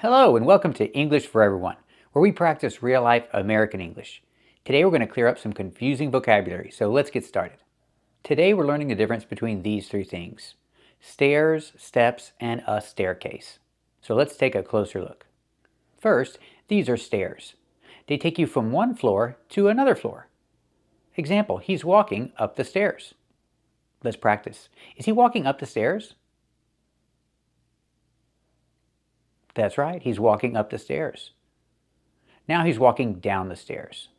Hello and welcome to English for Everyone, where we practice real-life American English. Today we're going to clear up some confusing vocabulary, so let's get started. Today we're learning the difference between these three things: stairs, steps, and a staircase. So let's take a closer look. First, these are stairs. They take you from one floor to another floor. Example, he's walking up the stairs. Let's practice. Is he walking up the stairs? That's right, he's walking up the stairs. Now he's walking down the stairs.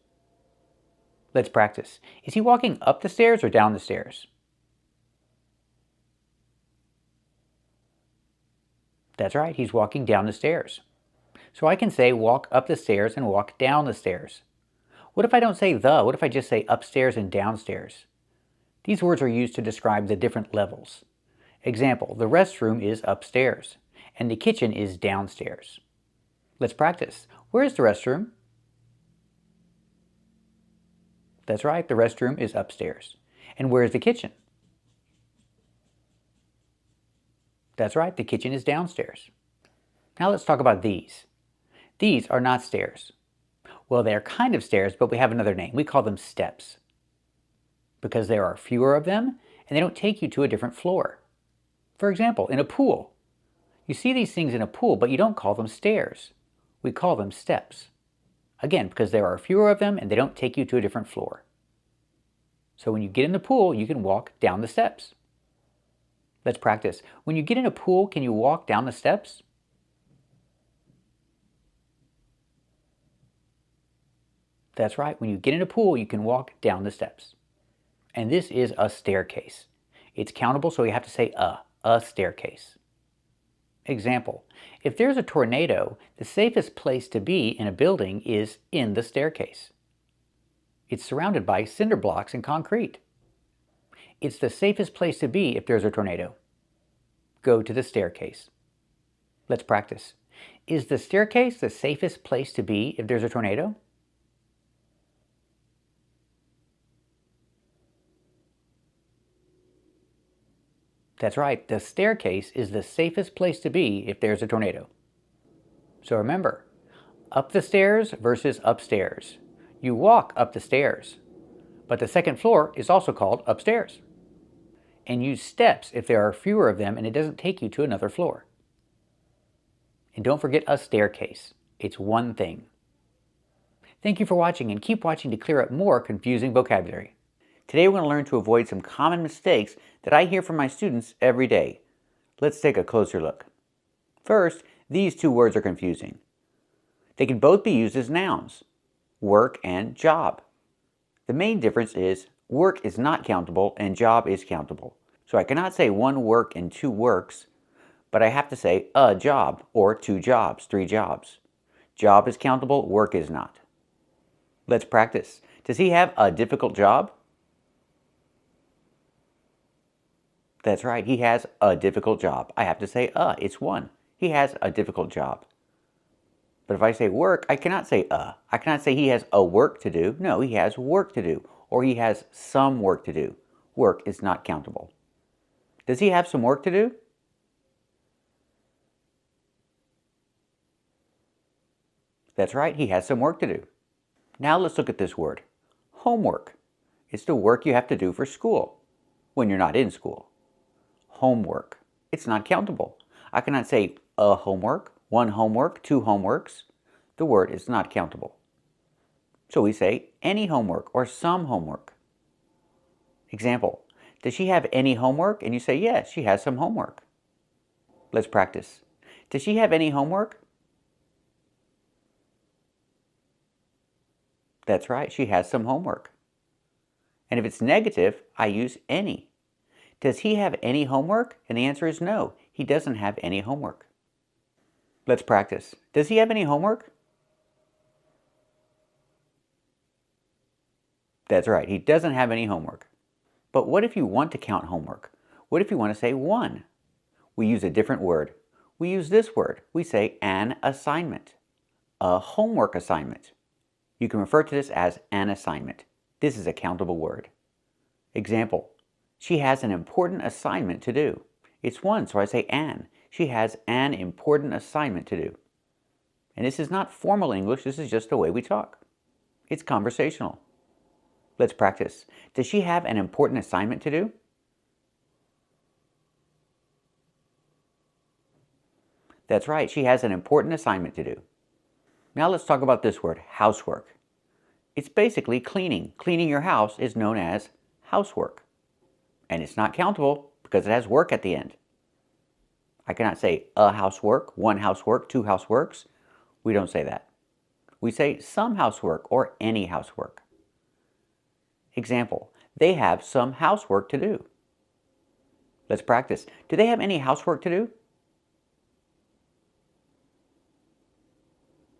Let's practice. Is he walking up the stairs or down the stairs? That's right, he's walking down the stairs. So I can say walk up the stairs and walk down the stairs. What if I don't say the? What if I just say upstairs and downstairs? These words are used to describe the different levels. Example, the restroom is upstairs and the kitchen is downstairs. Let's practice. Where is the restroom? That's right, the restroom is upstairs. And where is the kitchen? That's right, the kitchen is downstairs. Now let's talk about these. These are not stairs. Well, they're kind of stairs, but we have another name. We call them steps, because there are fewer of them and they don't take you to a different floor. For example, in a pool. You see these things in a pool, but you don't call them stairs. We call them steps. Again, because there are fewer of them and they don't take you to a different floor. So when you get in the pool, you can walk down the steps. Let's practice. When you get in a pool, can you walk down the steps? That's right. When you get in a pool, you can walk down the steps. And this is a staircase. It's countable, so we have to say a staircase. Example, if there's a tornado, the safest place to be in a building is in the staircase. It's surrounded by cinder blocks and concrete. It's the safest place to be if there's a tornado. Go to the staircase. Let's practice. Is the staircase the safest place to be if there's a tornado? That's right, the staircase is the safest place to be if there's a tornado. So remember, up the stairs versus upstairs. You walk up the stairs, but the second floor is also called upstairs. And use steps if there are fewer of them and it doesn't take you to another floor. And don't forget a staircase. It's one thing. Thank you for watching, and keep watching to clear up more confusing vocabulary. Today we're going to learn to avoid some common mistakes that I hear from my students every day. Let's take a closer look. First, these two words are confusing. They can both be used as nouns, work and job. The main difference is work is not countable and job is countable. So I cannot say one work and two works, but I have to say a job or two jobs, three jobs. Job is countable, work is not. Let's practice. Does he have a difficult job? That's right, he has a difficult job. I have to say it's one. He has a difficult job. But if I say work, I cannot say I cannot say he has a work to do. No, he has work to do, or he has some work to do. Work is not countable. Does he have some work to do? That's right, he has some work to do. Now let's look at this word, homework. It's the work you have to do for school when you're not in school. Homework. It's not countable. I cannot say a homework, one homework, two homeworks. The word is not countable. So we say any homework or some homework. Example, does she have any homework? And you say, yes, she has some homework. Let's practice. Does she have any homework? That's right, she has some homework. And if it's negative, I use any. Does he have any homework? And the answer is no, he doesn't have any homework. Let's practice. Does he have any homework? That's right, he doesn't have any homework. But what if you want to count homework? What if you want to say one? We use a different word. We use this word. We say an assignment. A homework assignment. You can refer to this as an assignment. This is a countable word. Example, she has an important assignment to do. It's one, so I say an. She has an important assignment to do. And this is not formal English, this is just the way we talk. It's conversational. Let's practice. Does she have an important assignment to do? That's right, she has an important assignment to do. Now let's talk about this word, housework. It's basically cleaning. Cleaning your house is known as housework. And it's not countable because it has work at the end. I cannot say a housework, one housework, two houseworks. We don't say that. We say some housework or any housework. Example, they have some housework to do. Let's practice. Do they have any housework to do?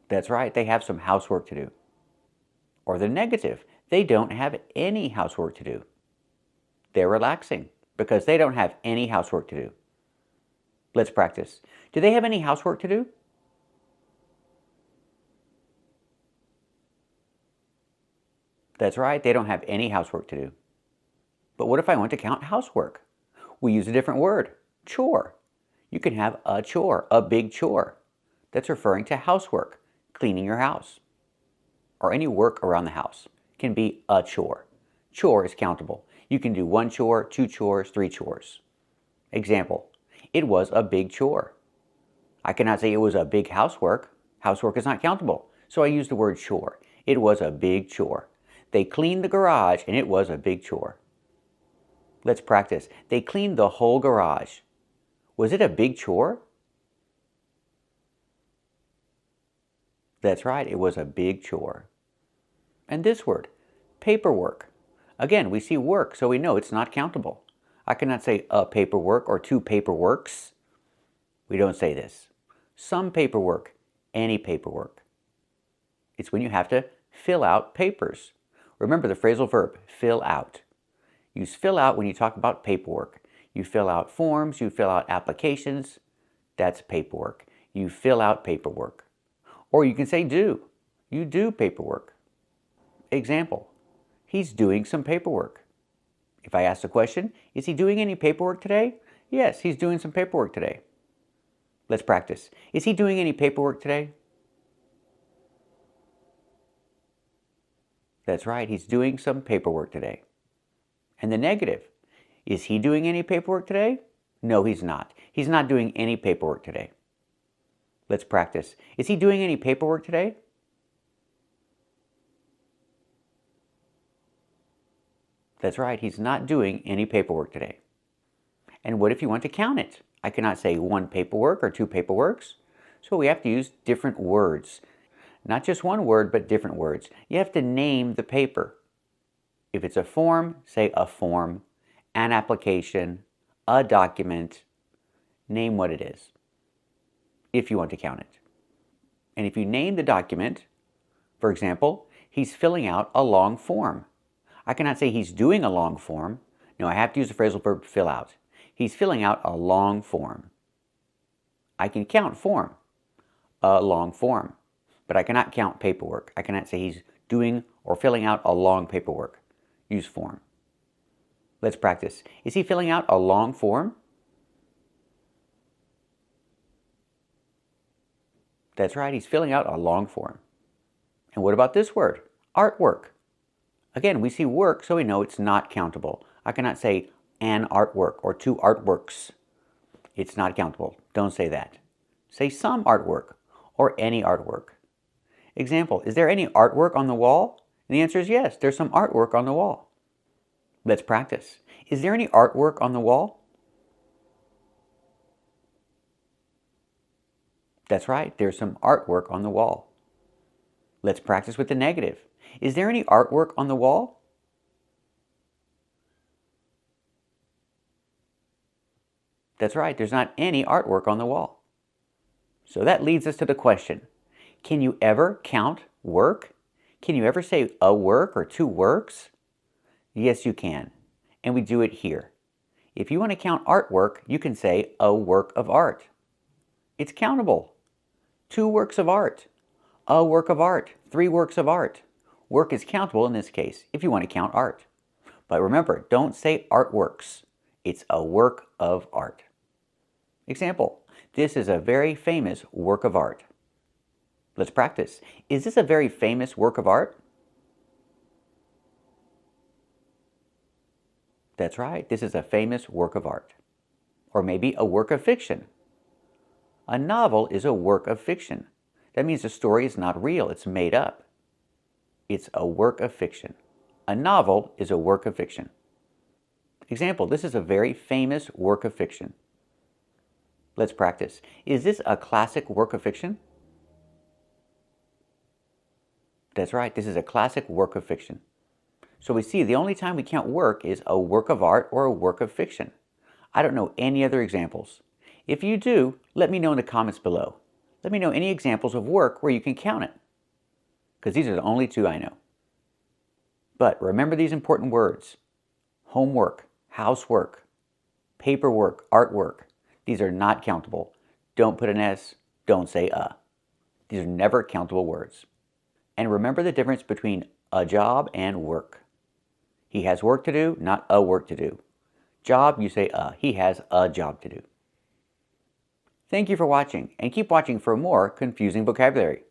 That's right, they have some housework to do. Or the negative, they don't have any housework to do. They're relaxing because they don't have any housework to do. Let's practice. Do they have any housework to do? That's right, they don't have any housework to do. But what if I want to count housework? We use a different word, chore. You can have a chore, a big chore. That's referring to housework, cleaning your house. Or any work around the house can be a chore. Chore is countable. You can do one chore, two chores, three chores. Example, it was a big chore. I cannot say it was a big housework. Housework is not countable, so I use the word chore. It was a big chore. They cleaned the garage and it was a big chore. Let's practice. They cleaned the whole garage. Was it a big chore? That's right, it was a big chore. And this word, paperwork. Again, we see work, so we know it's not countable. I cannot say a paperwork or two paperworks. We don't say this. Some paperwork, any paperwork. It's when you have to fill out papers. Remember the phrasal verb, fill out. Use fill out when you talk about paperwork. You fill out forms, you fill out applications. That's paperwork. You fill out paperwork. Or you can say do. You do paperwork. Example, he's doing some paperwork. If I ask the question, is he doing any paperwork today? Yes, he's doing some paperwork today. Let's practice. Is he doing any paperwork today? That's right, he's doing some paperwork today. And the negative, is he doing any paperwork today? No, he's not. He's not doing any paperwork today. Let's practice. Is he doing any paperwork today? That's right, he's not doing any paperwork today. And what if you want to count it? I cannot say one paperwork or two paperworks. So we have to use different words. Not just one word, but different words. You have to name the paper. If it's a form, say a form, an application, a document. Name what it is, if you want to count it. And if you name the document, for example, he's filling out a long form. I cannot say he's doing a long form. No, I have to use the phrasal verb fill out. He's filling out a long form. I can count form, a long form, but I cannot count paperwork. I cannot say he's doing or filling out a long paperwork. Use form. Let's practice. Is he filling out a long form? That's right, he's filling out a long form. And what about this word? Artwork. Again, we see work, so we know it's not countable. I cannot say an artwork or two artworks. It's not countable. Don't say that. Say some artwork or any artwork. Example, is there any artwork on the wall? And the answer is yes, there's some artwork on the wall. Let's practice. Is there any artwork on the wall? That's right, there's some artwork on the wall. Let's practice with the negative. Is there any artwork on the wall? That's right, there's not any artwork on the wall. So that leads us to the question, can you ever count work? Can you ever say a work or two works? Yes, you can. And we do it here. If you want to count artwork, you can say a work of art. It's countable. Two works of art. A work of art. Three works of art. Work is countable in this case if you want to count art. But remember, don't say artworks. It's a work of art. Example, this is a very famous work of art. Let's practice. Is this a very famous work of art? That's right, this is a famous work of art. Or maybe a work of fiction. A novel is a work of fiction. That means the story is not real, it's made up. It's a work of fiction. A novel is a work of fiction. Example, this is a very famous work of fiction. Let's practice. Is this a classic work of fiction? That's right, this is a classic work of fiction. So we see the only time we count work is a work of art or a work of fiction. I don't know any other examples. If you do, let me know in the comments below. Let me know any examples of work where you can count it, because these are the only two I know. But remember these important words: homework, housework, paperwork, artwork. These are not countable. Don't put an S, don't say a. These are never countable words. And remember the difference between a job and work. He has work to do, not a work to do. Job, you say a. He has a job to do. Thank you for watching, and keep watching for more confusing vocabulary.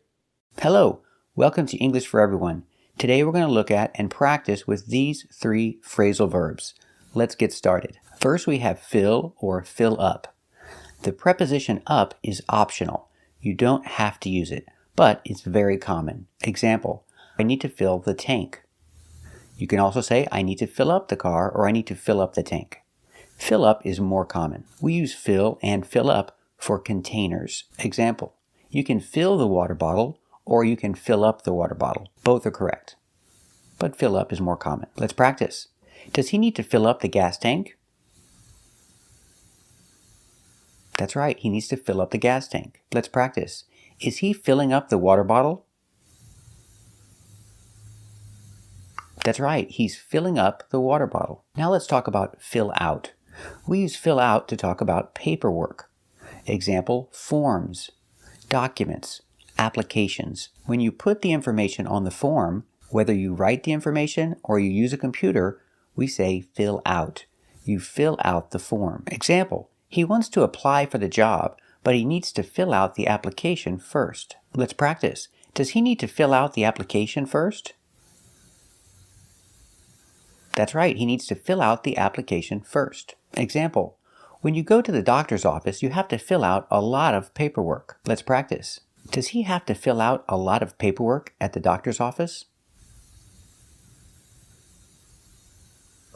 Hello, welcome to English for Everyone. Today we're going to look at and practice with these 3 phrasal verbs. Let's get started. First we have fill or fill up. The preposition up is optional. You don't have to use it, but it's very common. Example, I need to fill the tank. You can also say, I need to fill up the car, or I need to fill up the tank. Fill up is more common. We use fill and fill up for containers. Example, you can fill the water bottle, or you can fill up the water bottle. Both are correct, but fill up is more common. Let's practice. Does he need to fill up the gas tank? That's right, he needs to fill up the gas tank. Let's practice. Is he filling up the water bottle? That's right, he's filling up the water bottle. Now let's talk about fill out. We use fill out to talk about paperwork. Example, forms, documents, applications. When you put the information on the form, whether you write the information or you use a computer, we say fill out. You fill out the form. Example, he wants to apply for the job, but he needs to fill out the application first. Let's practice. Does he need to fill out the application first? That's right, he needs to fill out the application first. Example, when you go to the doctor's office, you have to fill out a lot of paperwork. Let's practice. Does he have to fill out a lot of paperwork at the doctor's office?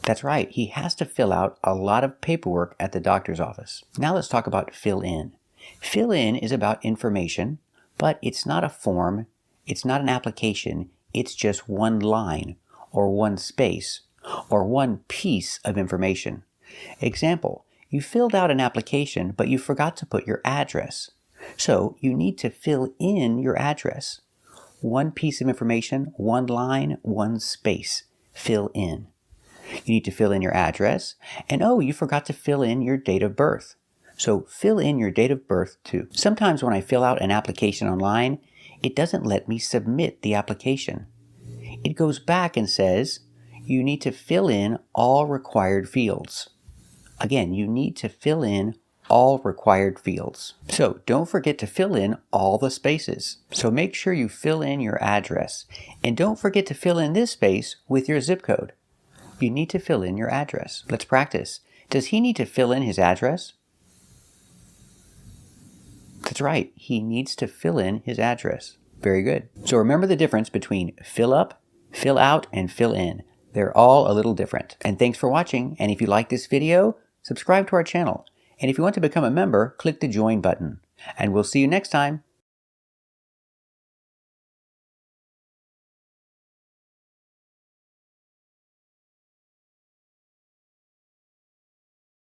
That's right, he has to fill out a lot of paperwork at the doctor's office. Now let's talk about fill in. Fill in is about information, but it's not a form, it's not an application, it's just one line, or one space, or one piece of information. Example, you filled out an application, but you forgot to put your address. So you need to fill in your address. One piece of information, one line, one space. Fill in. You need to fill in your address, and oh, you forgot to fill in your date of birth. So fill in your date of birth too. Sometimes when I fill out an application online, it doesn't let me submit the application. It goes back and says, you need to fill in all required fields. Again, you need to fill in all required fields. So don't forget to fill in all the spaces. So make sure you fill in your address. And don't forget to fill in this space with your zip code. You need to fill in your address. Let's practice. Does he need to fill in his address? That's right, he needs to fill in his address. Very good. So remember the difference between fill up, fill out, and fill in. They're all a little different. And thanks for watching. And if you like this video, subscribe to our channel. And if you want to become a member, click the join button. And we'll see you next time.